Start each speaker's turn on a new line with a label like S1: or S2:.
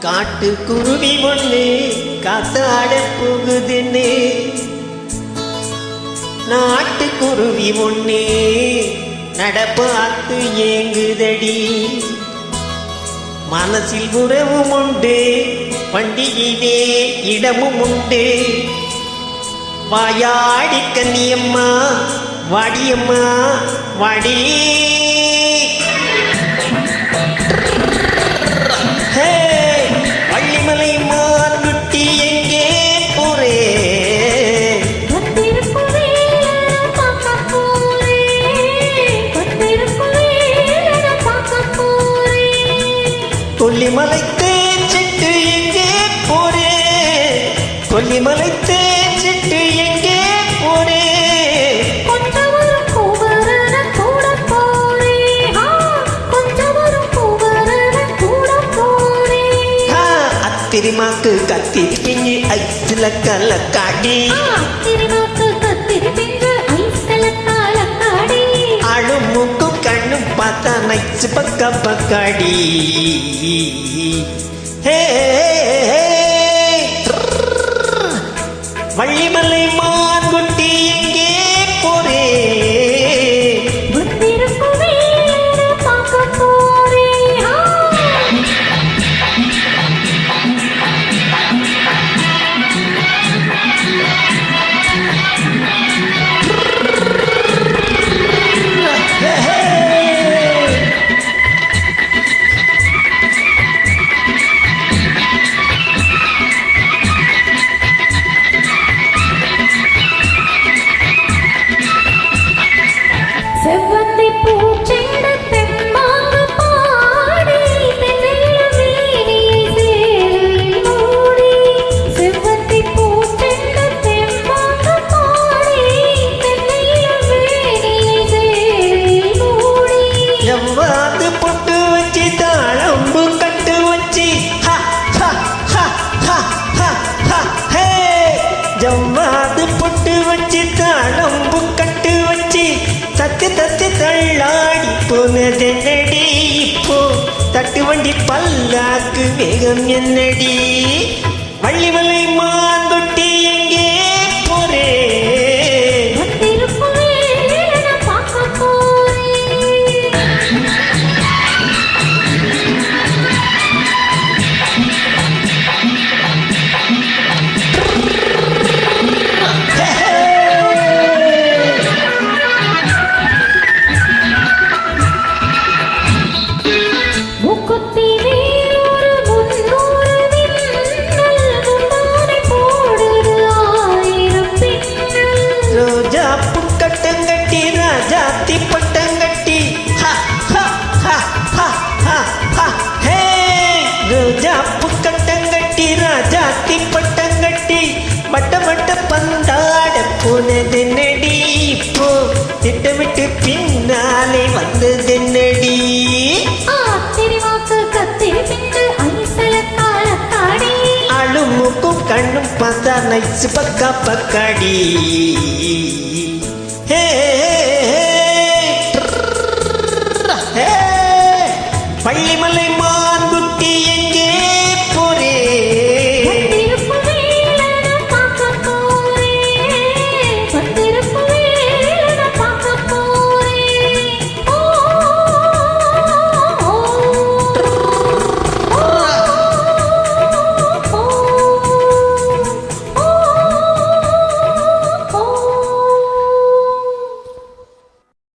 S1: காட்டு குருவி ஒண்ணு காத்தாட புகுதுன்னு நாட்டு குருவி ஒண்ணு நடப்பாத்து ஏங்குதடி மனசில் உறவும் உண்டு பண்டிகையிலே இடமும் உண்டு வாயாடி கன்னியம்மா வாடியம்மா வாடி வள்ளிமலை மான்குட்டி எங்கே போரே கொல்லிமலை தேச்சிட்டு எங்கே போரே கொல்லிமலை தேச்சிட்டு எங்கே போரே திரிமாக்கு கத்திரி பிஞ்சு ஐஸ்ல கலக்காடி அழும் மூக்கும் கண்ணும் பார்த்தா நைச்சு பக்க பக்காடி வள்ளிமலை மான்குட்டி எங்கே போரே ஜவ்வாது பொட்டு வச்சு தாளம்பு கட்டு வச்சு தத்து தத்து தள்ளாடி போனதென்னடி இப்போ தட்டு வண்டி பல்லாக்கு வேகம் என்னடி வள்ளிமலை மான்குட்டி எங்கே போரே ராஜாத்தி பட்டங்கட்டி ரோஜா புக்கட்டங்கட்டி ராஜாத்தி பட்டங்கட்டி வட்ட வட்ட பந்தாட போனதென்னடி இப்போ திட்டமிட்டு பின்னாலே வந்ததென்னடி அழுமுக்கும் கண்ணும் பார்த்தா நைச்சு பக்கா பக்காடி